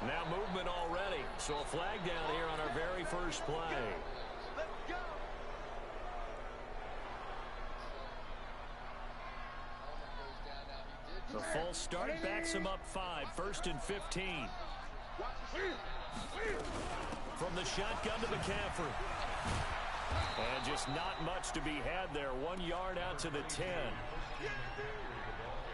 Now movement already. So a flag down here on our very first play. Let's go. The false start backs him up 5. 1st and 15. From the shotgun to McCaffrey. And just not much to be had there. 1 yard out to the 10.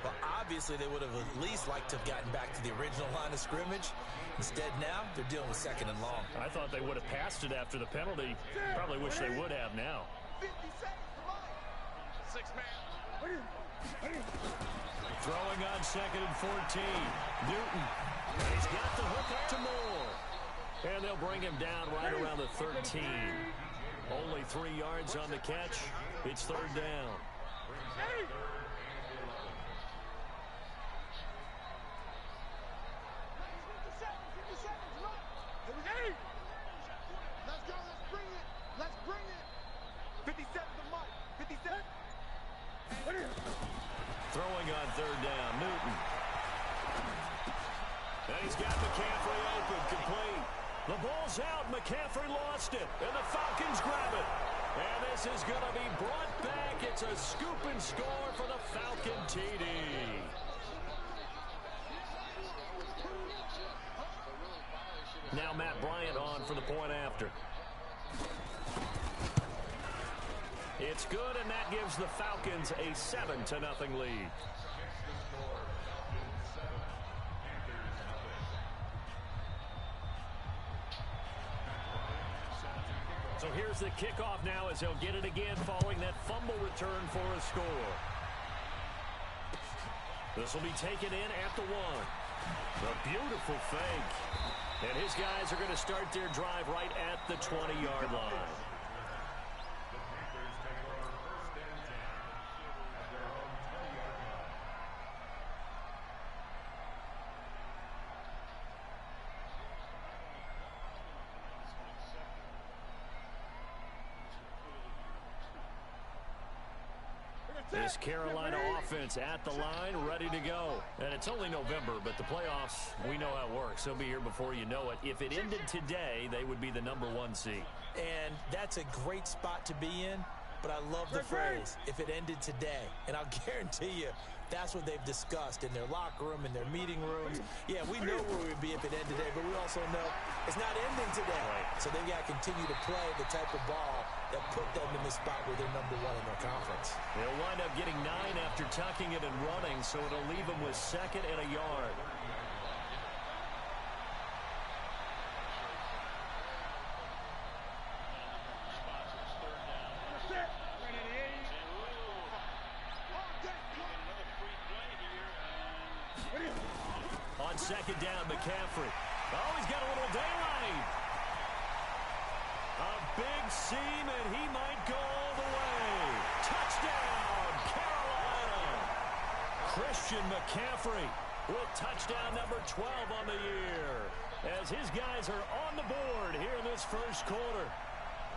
Well, obviously they would have at least liked to have gotten back to the original line of scrimmage. Instead now, they're dealing with 2nd and long. I thought they would have passed it after the penalty. Probably wish they would have now. 50 seconds to life. 6 man. Throwing on 2nd and 14. Newton. He's got the hook up to Moore. And they'll bring him down right around the 13. Only 3 yards on the catch. It's 3rd down. Let's go. Let's bring it. Let's bring it. 57 to Mike. 57. Throwing on 3rd down. Newton. And he's got McCaffrey open. Complete. The ball's out. McCaffrey lost it. And the Falcons grab it. And this is going to be brought back. It's a scoop and score for the Falcon TD. Now Matt Bryant on for the point after. It's good, and that gives the Falcons a 7-0 lead. So here's the kickoff now as they'll get it again following that fumble return for a score. This will be taken in at the 1. A beautiful fake. And his guys are going to start their drive right at the 20-yard line. This Carolina offense at the line, ready to go. And it's only November, but the playoffs, we know how it works. They'll be here before you know it. If it ended today, they would be the #1 seed. And that's a great spot to be in, but I love the phrase, if it ended today. And I'll guarantee you, that's what they've discussed in their locker room, in their meeting rooms. Yeah, we know where we'd be if it ended today, but we also know it's not ending today. Right. So they've got to continue to play the type of ball that put them in the spot where they're #1 in their conference. They'll wind up getting 9 after tucking it and running, so it'll leave them with 2nd and a yard. On 2nd down, McCaffrey. Oh, he's got a little daylight. A big seam, and he might go all the way. Touchdown, Carolina. Christian McCaffrey with touchdown number 12 on the year. As his guys are on the board here in this first quarter.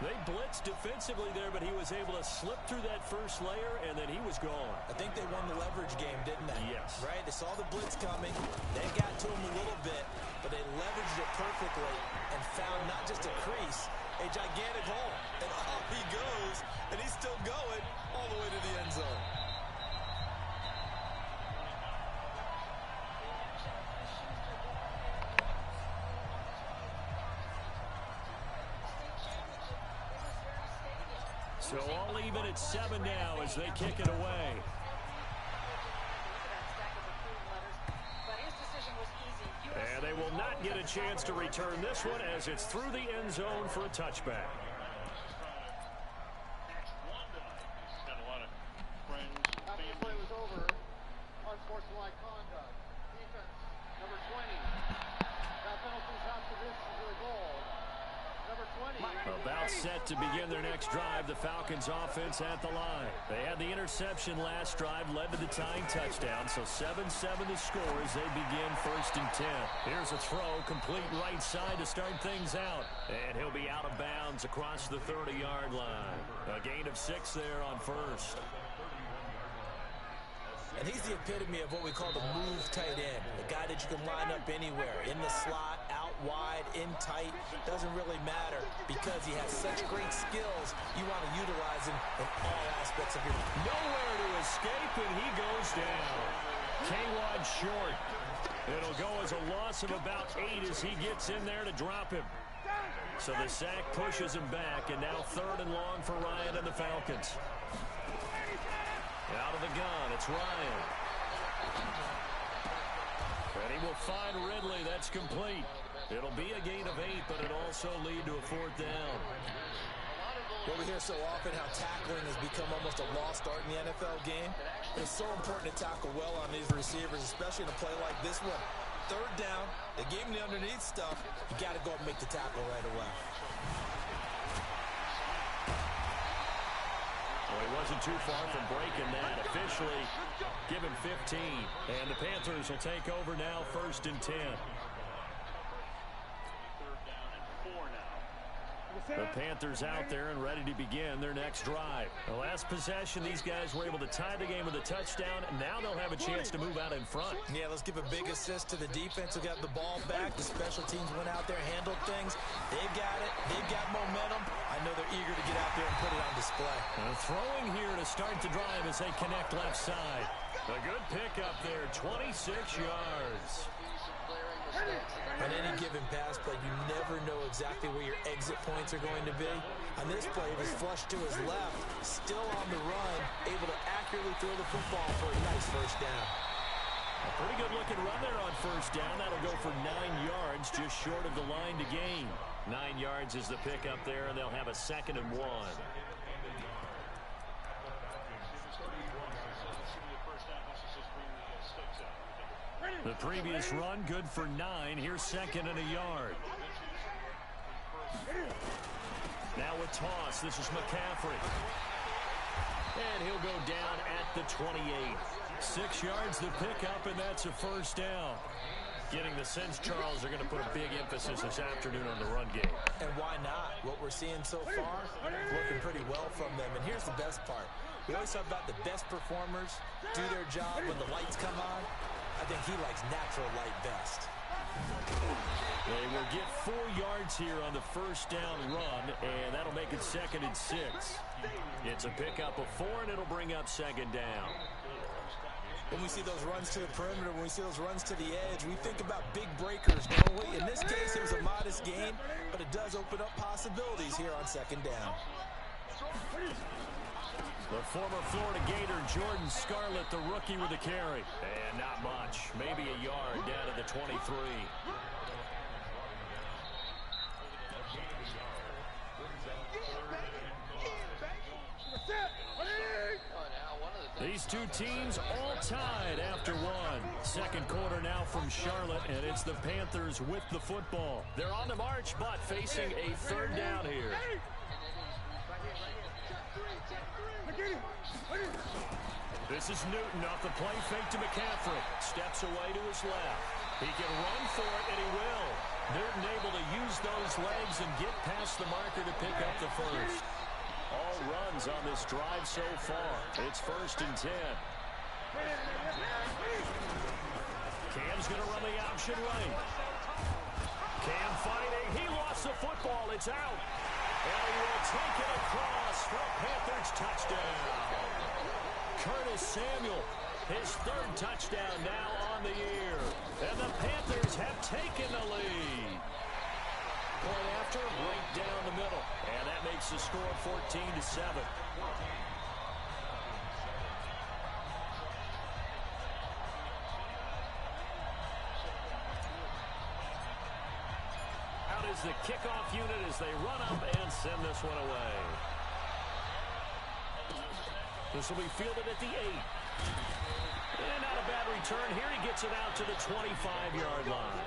They blitzed defensively there, but he was able to slip through that first layer, and then he was gone. I think they won the leverage game, didn't they? Yes. Right? They saw the blitz coming. They got to him a little bit, but they leveraged it perfectly and found not just a crease, a gigantic hole. And off he goes, and he's still going all the way to the end zone. So all even at 7 now as they kick it away. And they will not get a chance to return this one as it's through the end zone for a touchback. After the play was over, unsportsmanlike conduct. Defense, number 20. That penalty's after this is a goal. Number 20. About set to begin their next drive, the Falcons offense at the line. They had the interception last drive, led to the tying touchdown, so 7-7 the score as they begin 1st and 10. Here's a throw, complete right side to start things out. And he'll be out of bounds across the 30-yard line. A gain of 6 there on 1st. And he's the epitome of what we call the move tight end. A guy that you can line up anywhere, in the slot, out wide, in tight. Doesn't really matter because he has such great skills. You want to utilize him in all aspects of your game. Nowhere to escape, and he goes down. K-Wad short. It'll go as a loss of about 8 as he gets in there to drop him. So the sack pushes him back, and now 3rd and long for Ryan and the Falcons. Out of the gun, it's Ryan. And he will find Ridley. That's complete. It'll be a gain of 8, but it'll also lead to a 4th down. Well, we hear so often how tackling has become almost a lost art in the NFL game. It's so important to tackle well on these receivers, especially in a play like this one. 3rd down, they gave him the underneath stuff. You got to go and make the tackle right away. Well, he wasn't too far from breaking that. Officially given 15. And the Panthers will take over now, 1st and 10. The Panthers out there and ready to begin their next drive. The last possession, these guys were able to tie the game with a touchdown, and now they'll have a chance to move out in front. Yeah, let's give a big assist to the defense who got the ball back. The special teams went out there, handled things. They've got it. They've got momentum. I know they're eager to get out there and put it on display. Throwing here to start the drive as they connect left side. A good pickup there, 26 yards. On any given pass play, you never know exactly where your exit points are going to be. On this play, he was flushed to his left, still on the run, able to accurately throw the football for a nice 1st down. A pretty good looking run there on 1st down. That'll go for 9 yards, just short of the line to gain. 9 yards is the pickup there, and they'll have a 2nd and 1. The previous run, good for 9. Here's 2nd and a yard. Now a toss. This is McCaffrey. And he'll go down at the 28. 6 yards the pickup, and that's a 1st down. Getting the sense, Charles, they're going to put a big emphasis this afternoon on the run game. And why not? What we're seeing so far, working pretty well from them. And here's the best part. We always talk about the best performers do their job when the lights come on. I think he likes natural light best. They will get 4 yards here on the 1st down run, and that'll make it 2nd and 6. It's a pickup of 4, and it'll bring up 2nd down. When we see those runs to the perimeter, when we see those runs to the edge, we think about big breakers, don't we? In this case, it was a modest gain, but it does open up possibilities here on 2nd down. The former Florida Gator, Jordan Scarlett, the rookie with the carry. And not much. Maybe a yard down to the 23. These two teams all tied after 1. 2nd quarter now from Charlotte, and it's the Panthers with the football. They're on the march, but facing a 3rd down here. This is Newton off the play fake to McCaffrey. Steps away to his left. He can run for it, and he will. Newton able to use those legs and get past the marker to pick up the 1st. All runs on this drive so far. It's 1st and 10. Cam's going to run the option right. Cam fighting. He lost the football. It's out. And he will take it across for a Panthers touchdown. Curtis Samuel, his 3rd touchdown now on the year. And the Panthers have taken the lead. Point after, right down the middle. And that makes the score 14-7. Out is the kickoff unit as they run up and send this one away. This will be fielded at the 8. And not a bad return. Here he gets it out to the 25-yard line.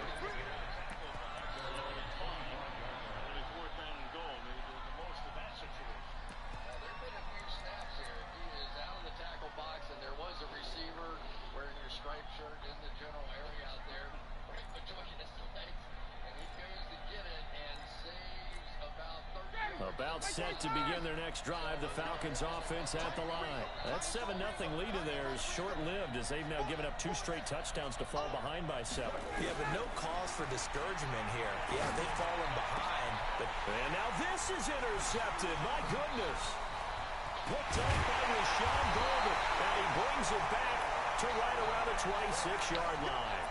About set to begin their next drive, the Falcons offense at the line. That 7-0 lead of theirs short-lived as they've now given up 2 straight touchdowns to fall behind by 7. Yeah, but no cause for discouragement here. Yeah, they've fallen behind. And now this is intercepted. My goodness. Picked up by Rashawn Golden. And he brings it back to right around the 26-yard line.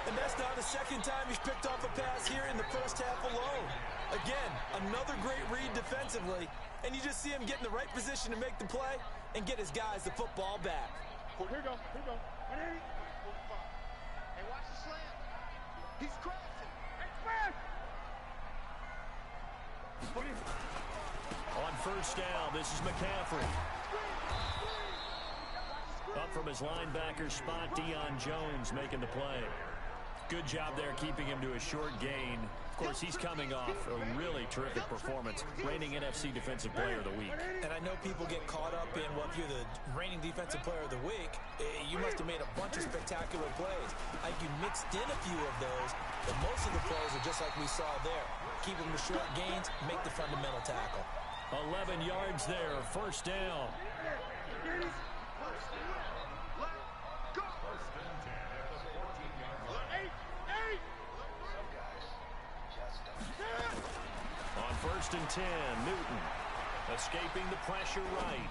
And that's not the second time he's picked off a pass here in the first half alone. Again, another great read defensively, and you just see him get in the right position to make the play and get his guys the football back. Here we go. 180. 45. Hey, watch the slant. He's crossing. On first down, this is McCaffrey. Up from his linebacker spot, Deion Jones making the play. Good job there keeping him to a short gain. Of course, he's coming off a really terrific performance, reigning NFC Defensive Player of the Week. And I know people get caught up in, well, if you're the reigning Defensive Player of the Week, you must have made a bunch of spectacular plays. I think you mixed in a few of those, but most of the plays are just like we saw there. Keep them to short gains, make the fundamental tackle. 11 yards there, first down. On first and 10, Newton escaping the pressure right.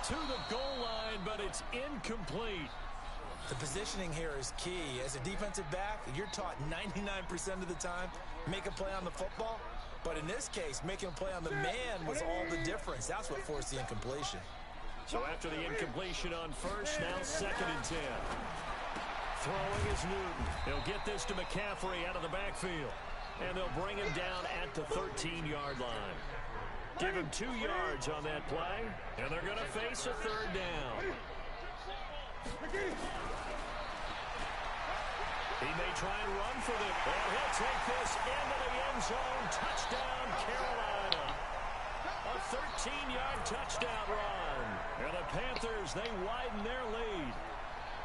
To the goal line, but it's incomplete. The positioning here is key. As a defensive back, you're taught 99% of the time, make a play on the football. But in this case, making a play on the man was all the difference. That's what forced the incompletion. So after the incompletion on first, now second and 10. Throwing is Newton. He'll get this to McCaffrey out of the backfield. And they'll bring him down at the 13-yard line. Give him 2 yards on that play, and they're going to face a third down. He may try and run for the... And he'll take this into the end zone. Touchdown, Carolina. A 13-yard touchdown run. And the Panthers, they widen their lead.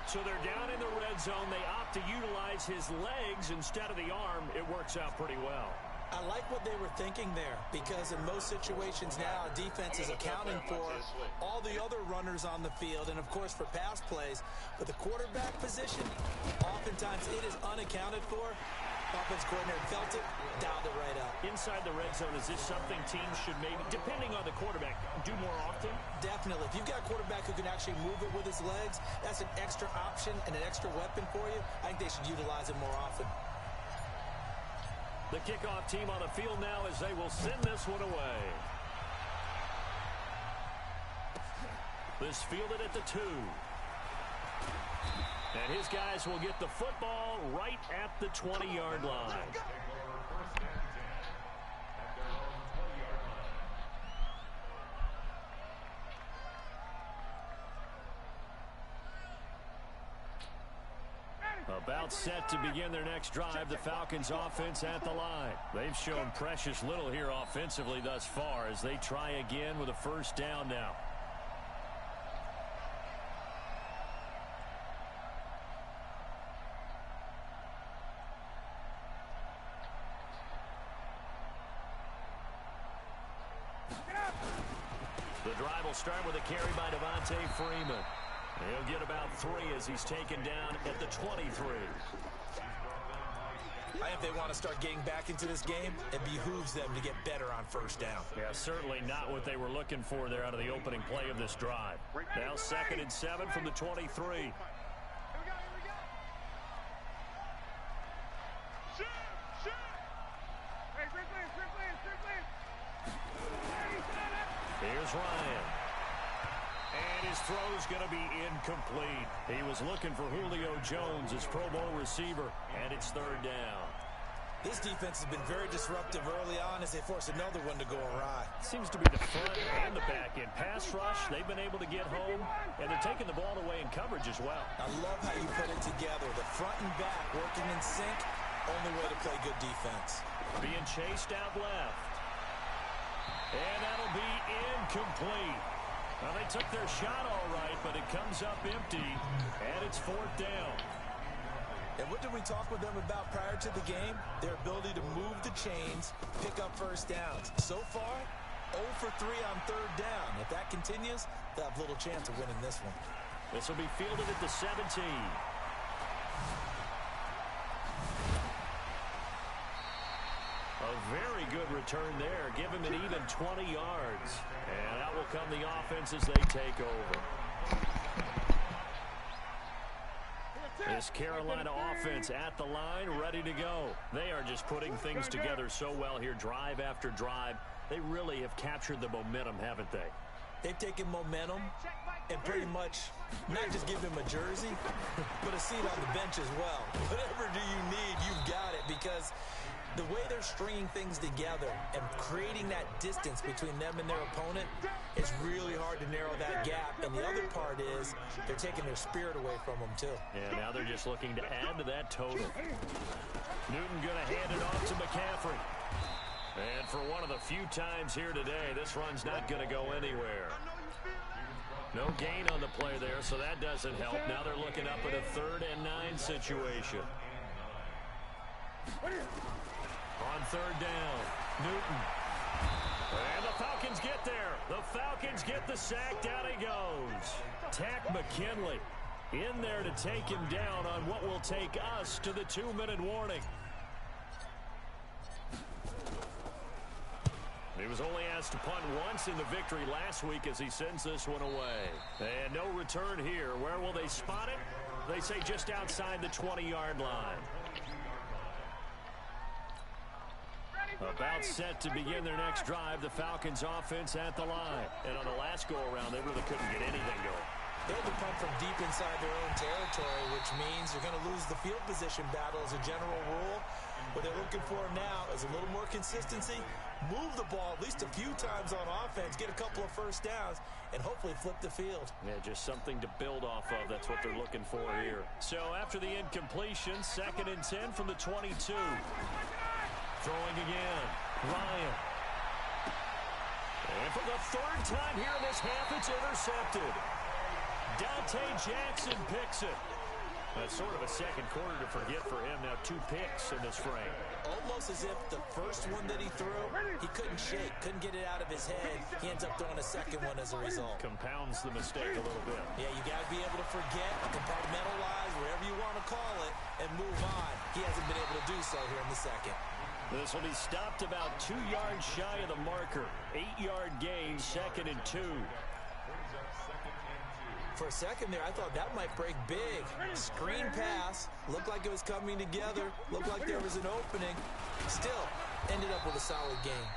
So they're down in the red zone. They opt to utilize his legs instead of the arm. It works out pretty well. I like what they were thinking there, because in most situations now, defense is accounting for all the other runners on the field and, of course, for pass plays. But the quarterback position, oftentimes it is unaccounted for. Offense coordinator felt it, dialed it right up. Inside the red zone, is this something teams should maybe, depending on the quarterback, do more often? Definitely. If you've got a quarterback who can actually move it with his legs, that's an extra option and an extra weapon for you. I think they should utilize it more often. The kickoff team on the field now as they will send this one away. This fielded at the 2. And his guys will get the football right at the 20-yard line. About set to begin their next drive, the Falcons offense at the line. They've shown precious little here offensively thus far as they try again with a first down now. The drive will start with a carry by Devontae Freeman. He'll get about 3 as he's taken down at the 23. If they want to start getting back into this game, it behooves them to get better on first down. Yeah, certainly not what they were looking for there out of the opening play of this drive. Now 2nd and 7 from the 23. Here's Ryan. And his throw's going to be incomplete. He was looking for Julio Jones, his Pro Bowl receiver, and it's 3rd down. This defense has been very disruptive early on as they force another one to go awry. Seems to be the front and the back end. Pass rush, they've been able to get home, and they're taking the ball away in coverage as well. I love how you put it together. The front and back working in sync, only way to play good defense. Being chased out left. And that'll be incomplete. Well, they took their shot all right, but it comes up empty, and it's 4th down. And what did we talk with them about prior to the game? Their ability to move the chains, pick up first downs. So far, 0 for 3 on third down. If that continues, they'll have little chance of winning this one. This will be fielded at the 17. A very good return there. Give him an even 20 yards. And out will come the offense as they take over. This Carolina offense at the line, ready to go. They are just putting things together so well here, drive after drive. They really have captured the momentum, haven't they? They've taken momentum and pretty much not just give him a jersey, but a seat on the bench as well. Whatever do you need, you've got it, because the way they're stringing things together and creating that distance between them and their opponent, it's really hard to narrow that gap. And the other part is they're taking their spirit away from them, too. Yeah, now they're just looking to add to that total. Newton going to hand it off to McCaffrey. And for one of the few times here today, this run's not going to go anywhere. No gain on the play there, so that doesn't help. Now they're looking up at a 3rd and 9 situation. On 3rd down, Newton. And the Falcons get there. The Falcons get the sack. Down he goes. Tack McKinley in there to take him down on what will take us to the 2-minute warning. He was only asked to punt once in the victory last week as he sends this one away. And no return here. Where will they spot it? They say just outside the 20-yard line. About set to begin their next drive, the Falcons offense at the line. And on the last go-around, they really couldn't get anything going. They had to punt from deep inside their own territory, which means you're going to lose the field position battle as a general rule. What they're looking for now is a little more consistency, move the ball at least a few times on offense, get a couple of first downs, and hopefully flip the field. Yeah, just something to build off of. That's what they're looking for here. So after the incompletion, 2nd and 10 from the 22. Throwing again, Ryan. And for the 3rd time here in this half, it's intercepted. Dante Jackson picks it. That's sort of a second quarter to forget for him. Now 2 picks in this frame. Almost as if the first one that he threw, he couldn't shake, couldn't get it out of his head. He ends up throwing a second one as a result. Compounds the mistake a little bit. Yeah, you got to be able to forget, compartmentalize, whatever you want to call it, and move on. He hasn't been able to do so here in the second. This will be stopped about 2 yards shy of the marker. 8-yard gain, 2nd and 2. For a second there, I thought that might break big. Screen pass, looked like it was coming together, looked like there was an opening. Still, ended up with a solid game.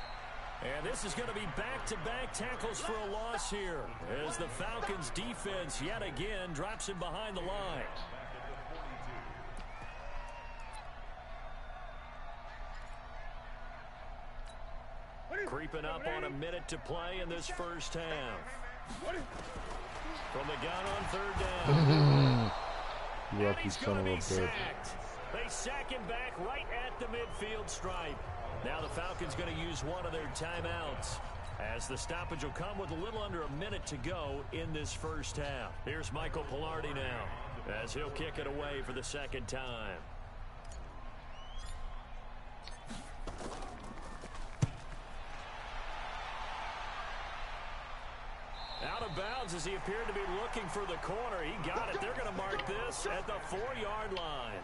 And this is going to be back-to-back tackles for a loss here, as the Falcons' defense yet again drops him behind the line. Creeping up on a minute to play in this first half. From the gun on 3rd down. And he's going to be sacked. They sack him back right at the midfield stripe. Now the Falcons going to use one of their timeouts, as the stoppage will come with a little under a minute to go in this first half. Here's Michael Pilardi now, as he'll kick it away for the 2nd time. Out of bounds as he appeared to be looking for the corner. He got it. They're going to mark this at the 4-yard line.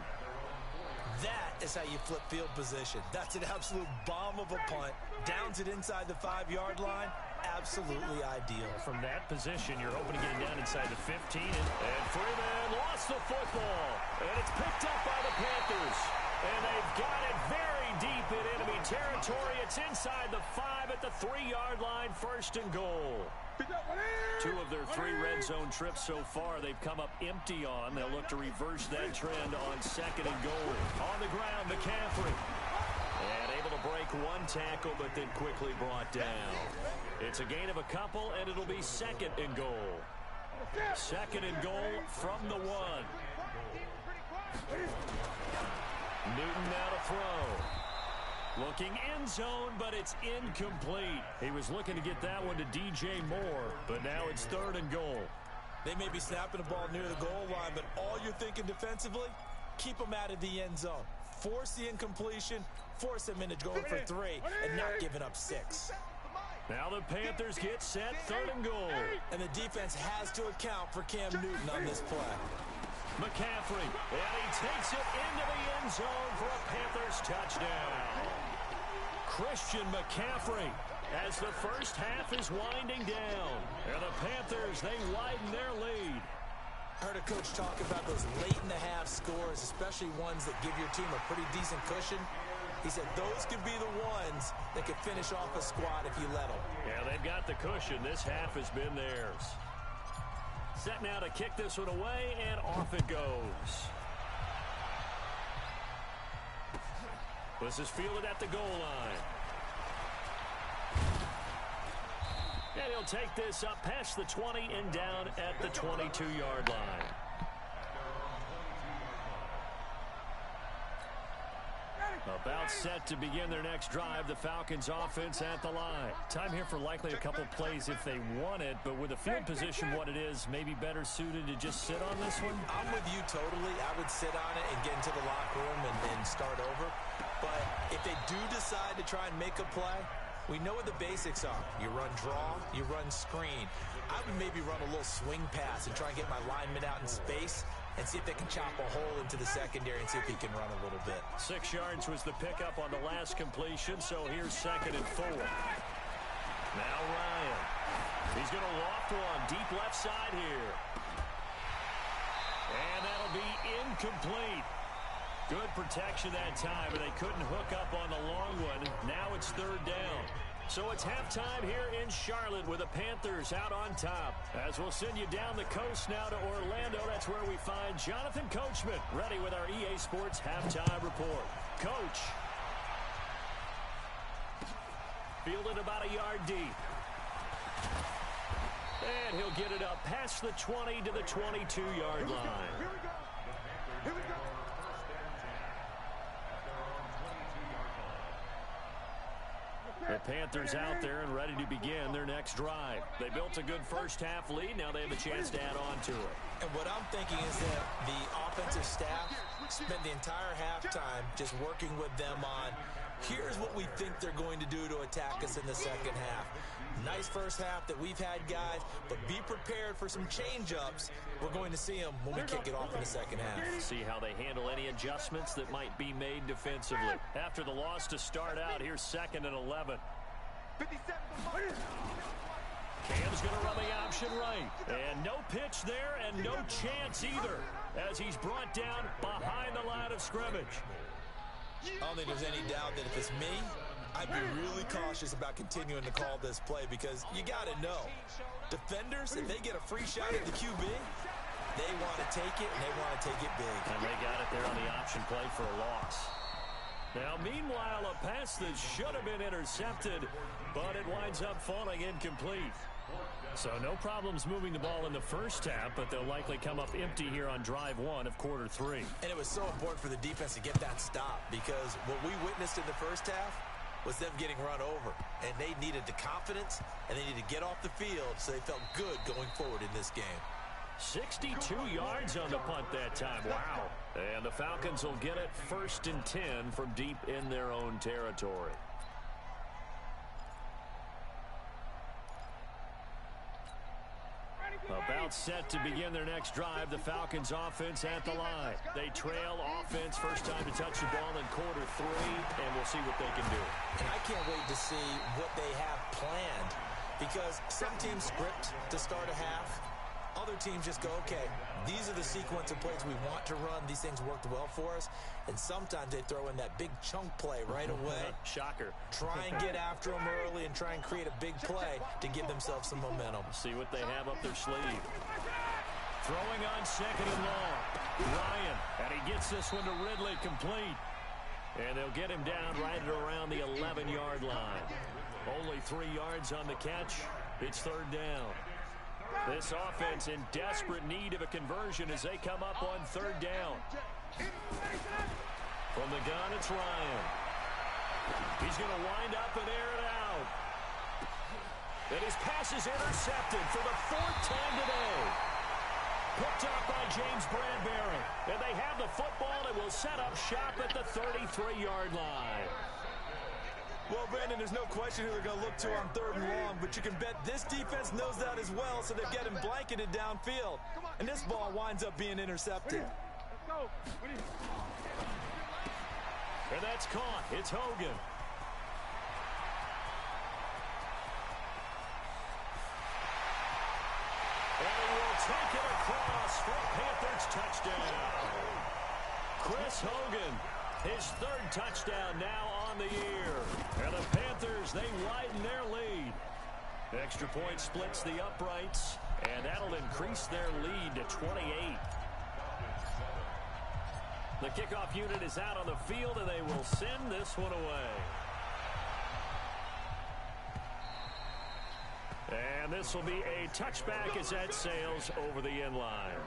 That is how you flip field position. That's an absolute bomb of a punt. Downs it inside the 5-yard line. Absolutely ideal. From that position, you're hoping to get it down inside the 15. And Freeman lost the football. And it's picked up by the Panthers. And they've got it very deep in enemy territory. It's inside the 5 at the 3-yard line. 1st and goal. 2 of their 3 red zone trips so far, they've come up empty on. They'll look to reverse that trend on 2nd and goal. On the ground, McCaffrey. And able to break 1 tackle, but then quickly brought down. It's a gain of a couple, and it'll be 2nd and goal. 2nd and goal from the 1. Newton now to throw. Looking end zone, but it's incomplete. He was looking to get that one to DJ Moore, but now it's 3rd and goal. They may be snapping the ball near the goal line, but all you're thinking defensively, Keep them out of the end zone. Force the incompletion, force them into going for 3, and not giving up 6. Now the Panthers get set, 3rd and goal. And the defense has to account for Cam Newton on this play. McCaffrey, and he takes it into the end zone for a Panthers touchdown. Christian McCaffrey, as the first half is winding down. And the Panthers, they widen their lead. I heard a coach talk about those late-in-the-half scores, especially ones that give your team a pretty decent cushion. He said those could be the ones that could finish off a squad if you let them. Yeah, they've got the cushion. This half has been theirs. Set now to kick this one away, and off it goes. This is fielded at the goal line. And he'll take this up past the 20 and down at the 22-yard line. About set to begin their next drive, the Falcons offense at the line. Time here for likely a couple plays if they want it, but with the field position what it is, maybe better suited to just sit on this one? I'm with you totally. I would sit on it and get into the locker room and start over. But if they do decide to try and make a play, we know what the basics are. You run draw, you run screen. I would maybe run a little swing pass and try and get my lineman out in space and see if they can chop a hole into the secondary and see if he can run a little bit. 6 yards was the pickup on the last completion, so here's 2nd and 4. Now Ryan. He's going to loft one deep left side here. And that'll be incomplete. Good protection that time, but they couldn't hook up on the long one. Now it's 3rd down. So it's halftime here in Charlotte with the Panthers out on top. As we'll send you down the coast now to Orlando, that's where we find Jonathan Coachman ready with our EA Sports halftime report. Coach. Fielded about a yard deep. And he'll get it up past the 20 to the 22-yard line. Here we go. The Panthers out there and ready to begin their next drive. They built a good first half lead. Now they have a chance to add on to it. And what I'm thinking is that the offensive staff spent the entire halftime just working with them on, here's what we think they're going to do to attack us in the second half. Nice first half that we've had, guys, but be prepared for some change-ups. We're going to see them when we kick it off in the second half. See how they handle any adjustments that might be made defensively. After the loss to start out, here's 2nd and 11. Cam's going to run the option right. And no pitch there and no chance either as he's brought down behind the line of scrimmage. I don't think there's any doubt that if it's me, I'd be really cautious about continuing to call this play because you got to know, defenders, if they get a free shot at the QB, they want to take it, and they want to take it big. And they got it there on the option play for a loss. Now, meanwhile, a pass that should have been intercepted, but it winds up falling incomplete. So no problems moving the ball in the first half, but they'll likely come up empty here on drive 1 of quarter 3. And it was so important for the defense to get that stop because what we witnessed in the first half was them getting run over. And they needed the confidence, and they needed to get off the field so they felt good going forward in this game. 62 yards on the punt that time. Wow. And the Falcons will get it 1st and 10 from deep in their own territory. About set to begin their next drive, the Falcons offense at the line. They trail offense, first time to touch the ball in quarter 3, and we'll see what they can do. And I can't wait to see what they have planned because some teams script to start a half. Other teams just go, okay, these are the sequence of plays we want to run. These things worked well for us. And sometimes they throw in that big chunk play right away. Shocker. Try and get after them early and try and create a big play to give themselves some momentum. See what they have up their sleeve. Throwing on 2nd and long. Ryan, and he gets this one to Ridley complete. And they'll get him down right at around the 11-yard line. Only 3 yards on the catch. It's 3rd down. This offense in desperate need of a conversion as they come up on 3rd down. From the gun, it's Ryan. He's going to wind up and air it out. And his pass is intercepted for the 4th time today. Picked up by James Bradbury. And they have the football and will set up shop at the 33-yard line. Well, Brandon, there's no question who they're going to look to on 3rd and long, but you can bet this defense knows that as well, so they've got him blanketed downfield. And this ball winds up being intercepted. Let's go. And that's caught. It's Hogan. And he will take it across for a Panthers touchdown. Chris Hogan, his 3rd touchdown now on the year. And the Panthers, they widen their lead. Extra point splits the uprights, and that'll increase their lead to 28. The kickoff unit is out on the field, and they will send this one away. And this will be a touchback as that sails over the end line.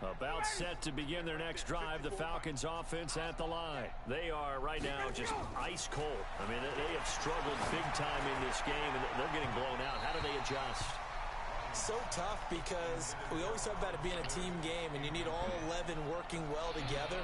About set to begin their next drive, the Falcons offense at the line. They are right now just ice cold. I mean, they have struggled big time in this game, and they're getting blown out. How do they adjust? So tough because we always talk about it being a team game, and you need all 11 working well together.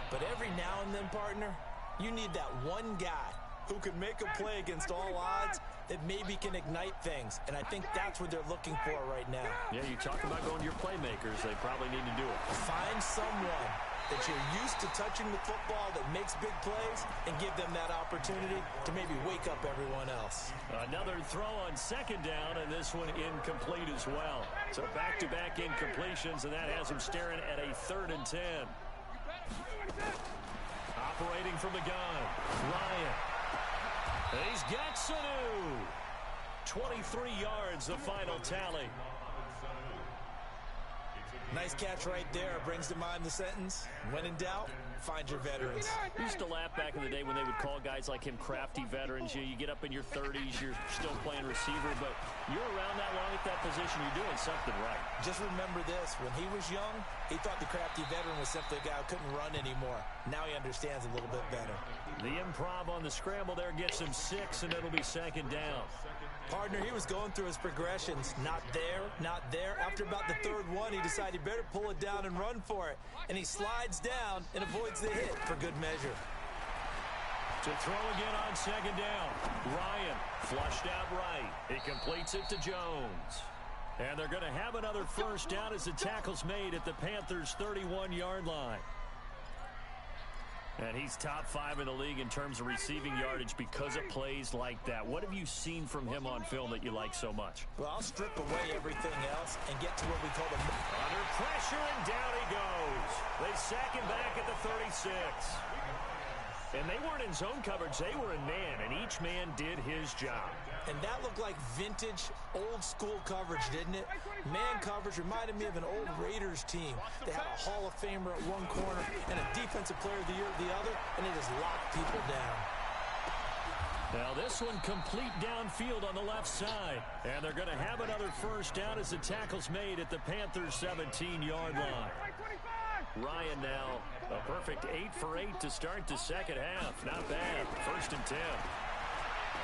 But every now and then, partner, you need that one guy who can make a play against all odds that maybe can ignite things. And I think that's what they're looking for right now. Yeah, you talk about going to your playmakers. They probably need to do it. Find someone that you're used to touching the football that makes big plays and give them that opportunity to maybe wake up everyone else. Another throw on 2nd down, and this one incomplete as well. So back-to-back incompletions, and that has him staring at a 3rd and 10. Operating from the gun, Ryan. He's got Sanu. 23 yards, the final tally. Nice catch right there. Brings to mind the sentence, when in doubt, find your veterans. We used to laugh back in the day when they would call guys like him crafty veterans. You get up in your 30s, you're still playing receiver, but you're around that long at that position, you're doing something right. Just remember this, when he was young, he thought the crafty veteran was simply a guy who couldn't run anymore. Now he understands a little bit better. The improv on the scramble there gets him 6, and it'll be 2nd down. Partner, he was going through his progressions. Not there, not there. After about the 3rd one, he decided he better pull it down and run for it. And he slides down and avoids the hit for good measure. To throw again on 2nd down. Ryan flushed out right. He completes it to Jones. And they're going to have another 1st down as the tackle's made at the Panthers' 31-yard line. And he's top 5 in the league in terms of receiving yardage because of plays like that. What have you seen from him on film that you like so much? Well, I'll strip away everything else and get to what we call the... Under pressure, and down he goes. They sack him back at the 36. And they weren't in zone coverage. They were in man, and each man did his job. And that looked like vintage, old-school coverage, didn't it? Man coverage reminded me of an old Raiders team. They had a Hall of Famer at one corner and a Defensive Player of the Year at the other, and they just locked people down. Now this one complete downfield on the left side. And they're going to have another 1st down as the tackle's made at the Panthers' 17-yard line. Ryan now a perfect 8 for 8 to start the 2nd half. Not bad. 1st and 10.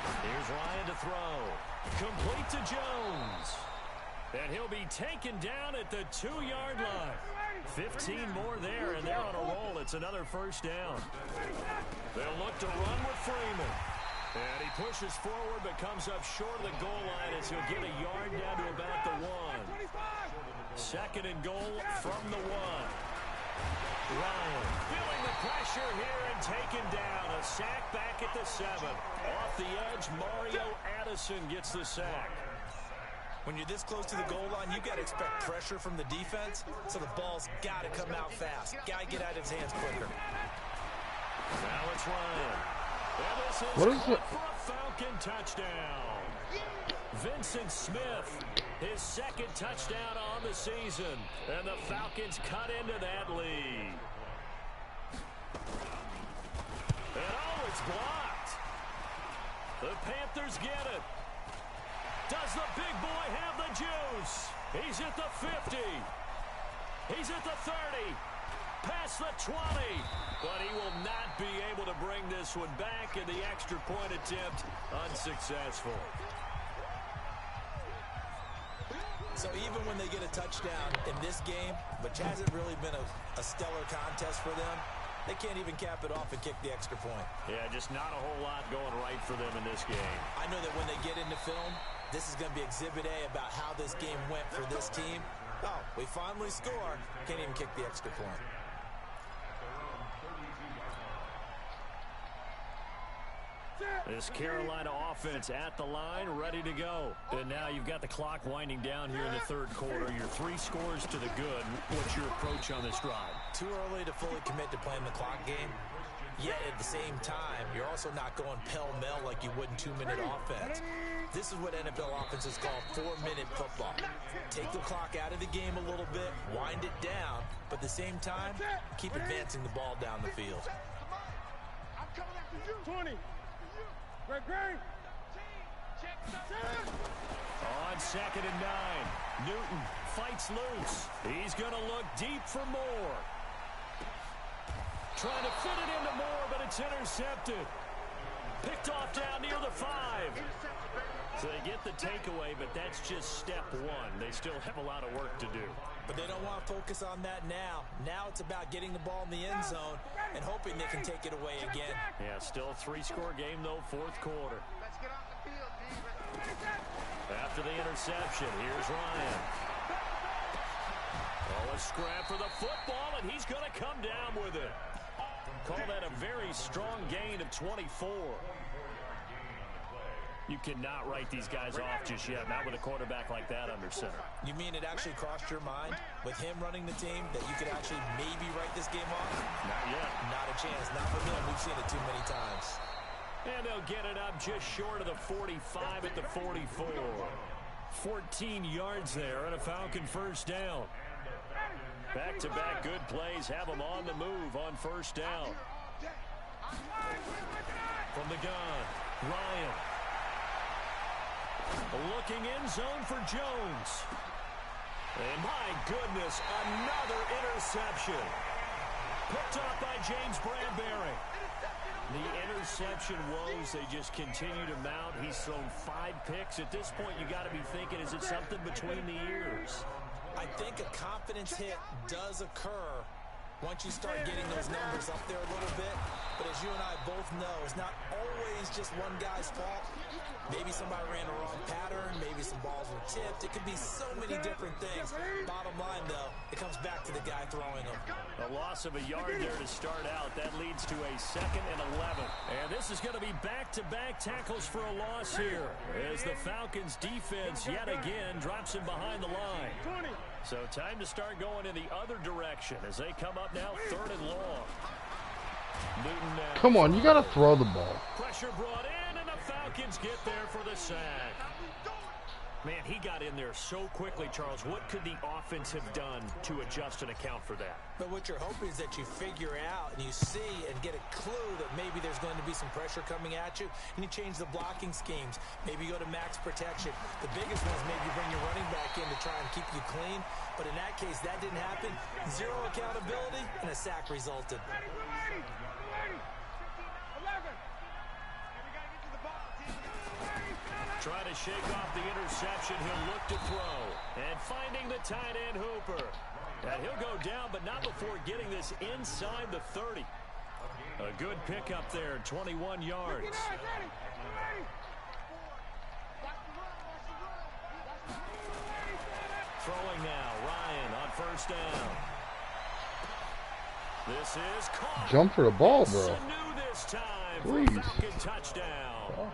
Here's Ryan to throw. Complete to Jones. And he'll be taken down at the 2-yard line. 15 more there, and they're on a roll. It's another 1st down. They'll look to run with Freeman. And he pushes forward but comes up short of the goal line as he'll get a yard down to about the 1. 2nd and goal from the 1. Ryan feeling the pressure here and taken down. A sack back at the 7. Off the edge, Mario Addison gets the sack. When you're this close to the goal line, you got to expect pressure from the defense, so the ball's got to come out fast. Got to get out of his hands quicker. Now it's Ryan. And this is for a Falcon touchdown. Vincent Smith, his 2nd touchdown on the season. And the Falcons cut into that lead. And oh, it's blocked. The Panthers get it. Does the big boy have the juice? He's at the 50. He's at the 30. past the 20. But he will not be able to bring this one back, and the extra point attempt unsuccessful. So even when they get a touchdown in this game, which hasn't really been a stellar contest for them, they can't even cap it off and kick the extra point. Yeah, just not a whole lot going right for them in this game. I know that when they get into film, this is going to be Exhibit A about how this game went for this team. Oh, we finally score. Can't even kick the extra point. This Carolina offense at the line, ready to go. And now you've got the clock winding down here in the third quarter. Your 3 scores to the good. What's your approach on this drive? Too early to fully commit to playing the clock game. Yet at the same time, you're also not going pell-mell like you would in 2-minute offense. This is what NFL offenses call 4-minute football. Take the clock out of the game a little bit, wind it down, but at the same time, keep advancing the ball down the field. I'm coming after you. 20. Greg. On 2nd and 9, Newton fights loose. He's going to look deep for Moore. Trying to fit it into Moore, but it's intercepted. Picked off down near the 5. So they get the takeaway, but that's just step 1. They still have a lot of work to do. But they don't want to focus on that now. Now it's about getting the ball in the end zone and hoping they can take it away again. Yeah, still a 3-score game, though, 4th quarter. Let's get off the field, D. After the interception, here's Ryan. Oh, a scrap for the football, and he's going to come down with it. Call that a very strong gain of 24. You cannot write these guys off just yet, not with a quarterback like that under center. You mean it actually crossed your mind with him running the team that you could actually maybe write this game off? Not yet. Not a chance. Not with him. We've seen it too many times. And they'll get it up just short of the 45 at the 44. 14 yards there and a Falcon first down. Back-to-back good plays have them on the move on first down. From the gun, Ryan. Looking in zone for Jones. And my goodness, another interception. Picked off by James Bradbury. The interception woes, they just continue to mount. He's thrown 5 picks. At this point, you got to be thinking, is it something between the ears? I think a confidence hit does occur once you start getting those numbers up there a little bit. But as you and I both know, it's not always just one guy's fault. Maybe somebody ran a wrong pattern. Maybe some balls were tipped. It could be so many different things. Bottom line, though, it comes back to the guy throwing them. A loss of a yard there to start out. That leads to a 2nd and 11. And this is going to be back-to-back tackles for a loss here as the Falcons' defense yet again drops him behind the line. So time to start going in the other direction as they come up now 3rd and long. Newton now. Come on, you got to throw the ball. Pressure brought in, and the Falcons get there for the sack. Man, he got in there so quickly, Charles. What could the offense have done to adjust and account for that? But what you're hoping is that you figure out and you see and get a clue that maybe there's going to be some pressure coming at you, and you change the blocking schemes. Maybe you go to max protection. The biggest one is maybe you bring your running back in to try and keep you clean. But in that case, that didn't happen. 0 accountability, and a sack resulted. Trying to shake off the interception. He'll look to throw. And finding the tight end, Hooper. And he'll go down, but not before getting this inside the 30. A good pickup there, 21 yards. Throwing now, Ryan on first down. This is caught. Jump for the ball, bro. Sanu this time for Please. a Falcon touchdown. Oh.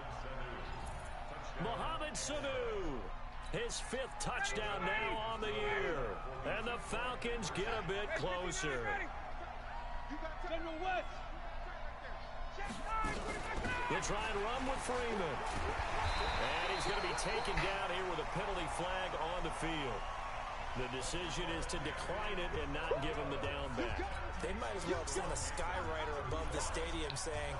Mohamed Sanu, his 5th touchdown now on the year. And the Falcons get a bit closer. They try and run with Freeman. And he's going to be taken down here with a penalty flag on the field. The decision is to decline it and not give him the down back. They might as well have sent a skywriter above the stadium saying,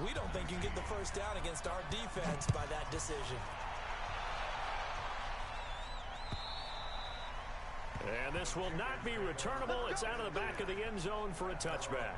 we don't think you can get the first down against our defense by that decision. And And this will not be returnable. It's out of the back of the end zone for a touchback.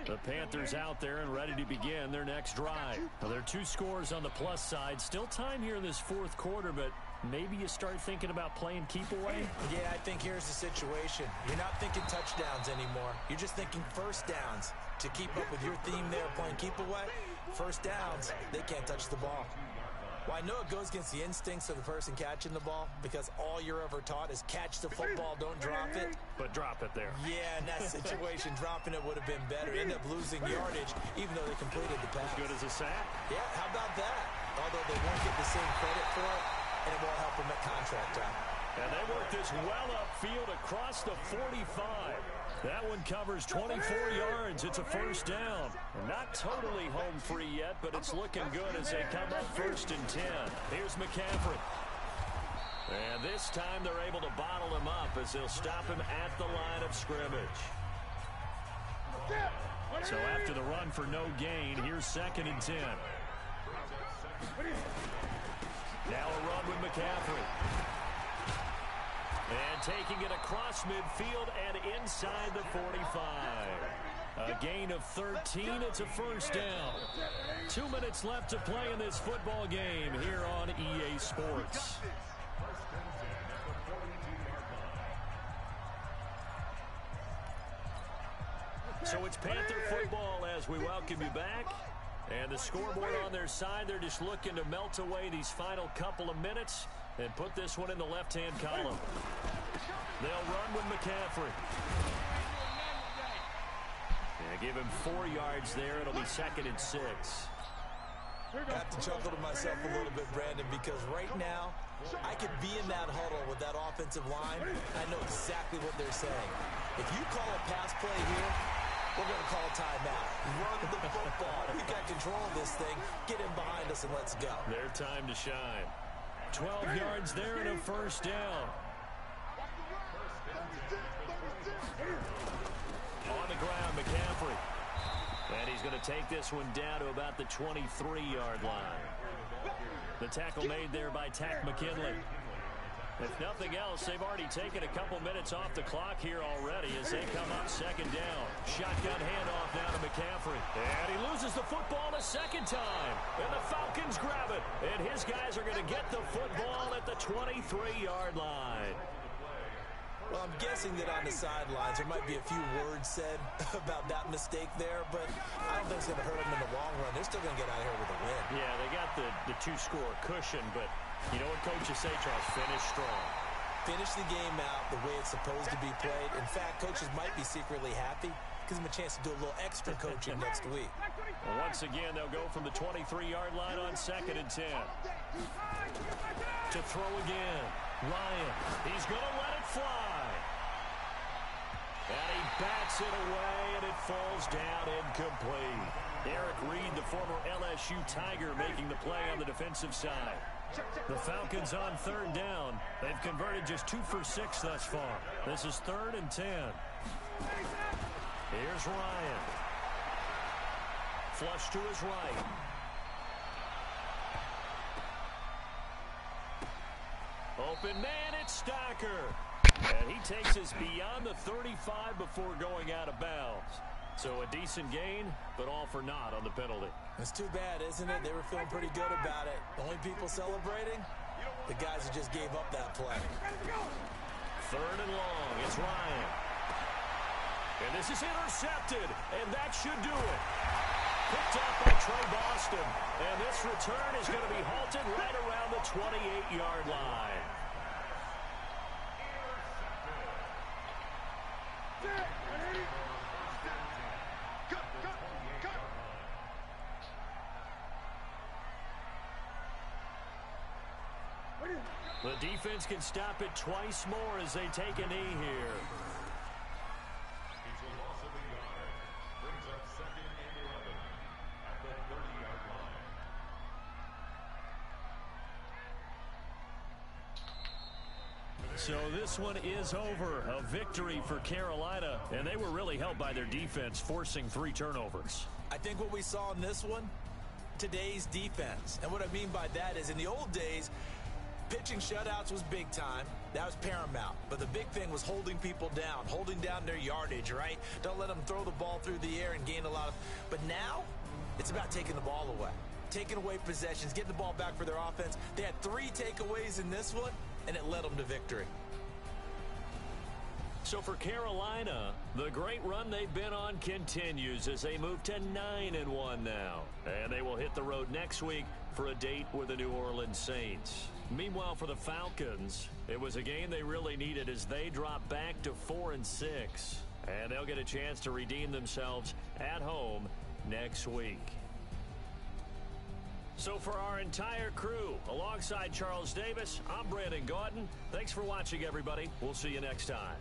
The Panthers out there and ready to begin their next drive. Now, there are 2 scores on the plus side. Still time here in this fourth quarter, but maybe you start thinking about playing keep away? Yeah, I think here's the situation. You're not thinking touchdowns anymore. You're just thinking first downs. To keep up with your theme there playing keep away, first downs, they can't touch the ball. Well, I know it goes against the instincts of the person catching the ball because all you're ever taught is catch the football, don't drop it. But drop it there. Yeah, in that situation, dropping it would have been better. End up losing yardage, even though they completed the pass. As good as a sack. Yeah, how about that? Although they won't get the same credit for it, and it won't help them at contract time. And they work this well upfield across the 45. That one covers 24 yards. It's a first down. Not totally home free yet, but it's looking good as they come up 1st and 10. Here's McCaffrey. And this time they're able to bottle him up as they'll stop him at the line of scrimmage. So after the run for no gain, here's 2nd and 10. Now a run with McCaffrey. And taking it across midfield and inside the 45. A gain of 13. It's a first down. 2 minutes left to play in this football game here on EA Sports. So it's Panther football as we welcome you back. And the scoreboard on their side, they're just looking to melt away these final couple of minutes and put this one in the left-hand column. They'll run with McCaffrey. Yeah, give him 4 yards there. It'll be 2nd and 6. I have to chuckle to myself a little bit, Brandon, because right now I could be in that huddle with that offensive line. I know exactly what they're saying. If you call a pass play here, we're going to call a timeout. Run the football. We've got control of this thing. Get in behind us and let's go. Their time to shine. 12 yards there and a first down. On the ground, McCaffrey. And he's going to take this one down to about the 23-yard line. The tackle made there by Tack McKinley. If nothing else, they've already taken a couple minutes off the clock here already as they come up 2nd down. Shotgun handoff now to McCaffrey. And he loses the football a 2nd time. And the Falcons grab it. And his guys are going to get the football at the 23-yard line. Well, I'm guessing that on the sidelines there might be a few words said about that mistake there, but I don't think it's going to hurt them in the long run. They're still going to get out of here with a win. Yeah, they got the 2-score cushion, but you know what coaches say, Charles? Finish strong. Finish the game out the way it's supposed to be played. In fact, coaches might be secretly happy. Gives them a chance to do a little extra coaching next week. Well, once again, they'll go from the 23-yard line on 2nd and 10. To throw again. Ryan, he's going to let it fly. And he bats it away, and it falls down incomplete. Eric Reed, the former LSU Tiger, making the play on the defensive side. The Falcons on 3rd down. They've converted just 2 for 6 thus far. This is 3rd and 10. Here's Ryan. Flush to his right. Open man, it's Stacker. And he takes us beyond the 35 before going out of bounds. So a decent gain, but all for naught on the penalty. It's too bad, isn't it? They were feeling pretty good about it. The only people celebrating? The guys who just gave up that play. 3rd and long. It's Ryan. And this is intercepted, and that should do it. Picked up by Trey Boston. And this return is going to be halted right around the 28-yard line. The defense can stop it twice more as they take a knee here. So this one is over. A victory for Carolina, and they were really helped by their defense, forcing 3 turnovers. I think what we saw in this one, today's defense. And what I mean by that is in the old days, pitching shutouts was big time. That was paramount. But the big thing was holding people down, holding down their yardage, right? Don't let them throw the ball through the air and gain a lot of... But now, it's about taking the ball away. Taking away possessions, getting the ball back for their offense. They had 3 takeaways in this one, and it led them to victory. So for Carolina, the great run they've been on continues as they move to 9-1 now. And they will hit the road next week for a date with the New Orleans Saints. Meanwhile, for the Falcons, it was a game they really needed as they drop back to 4-6. And they'll get a chance to redeem themselves at home next week. So for our entire crew, alongside Charles Davis, I'm Brandon Gaudin. Thanks for watching, everybody. We'll see you next time.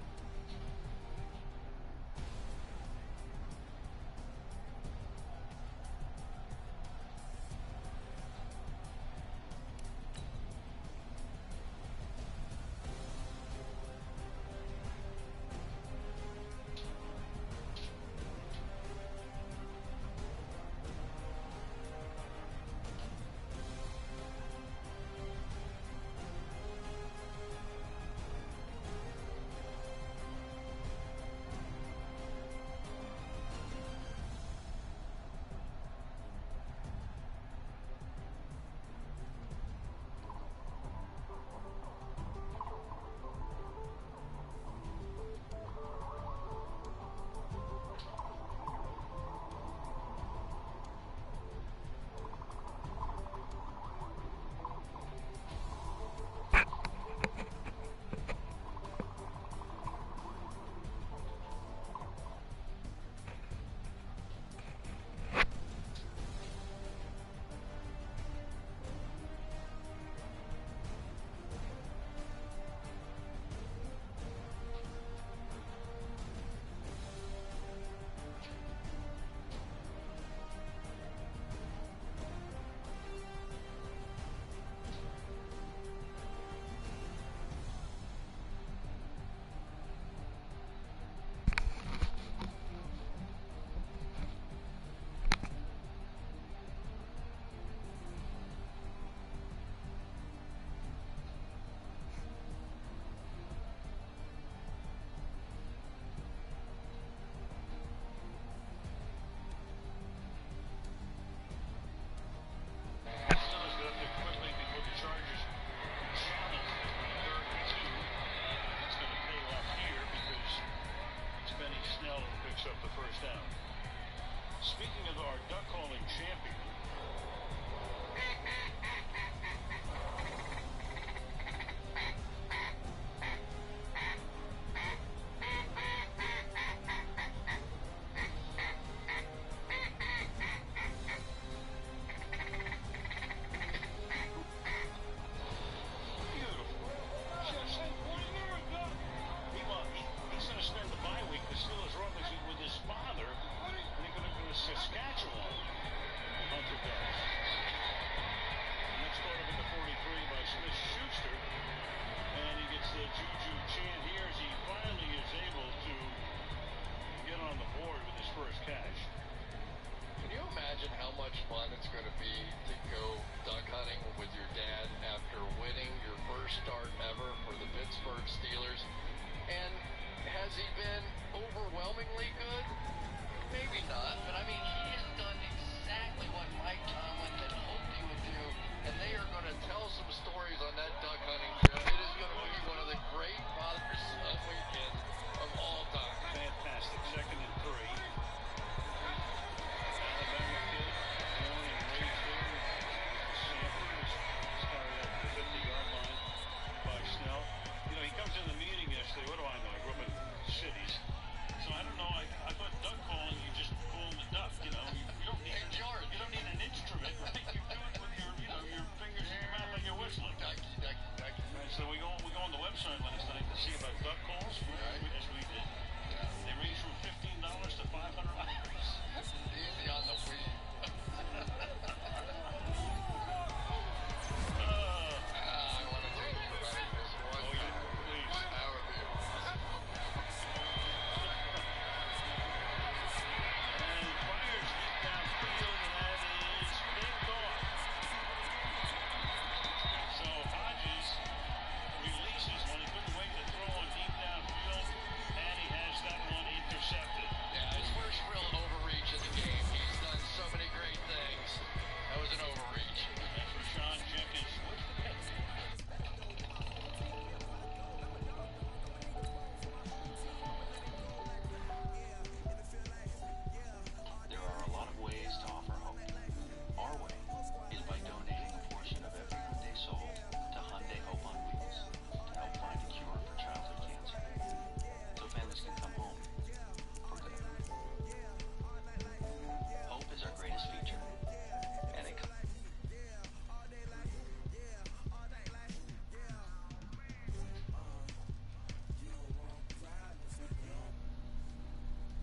Up the first down. Speaking of our duck calling champion,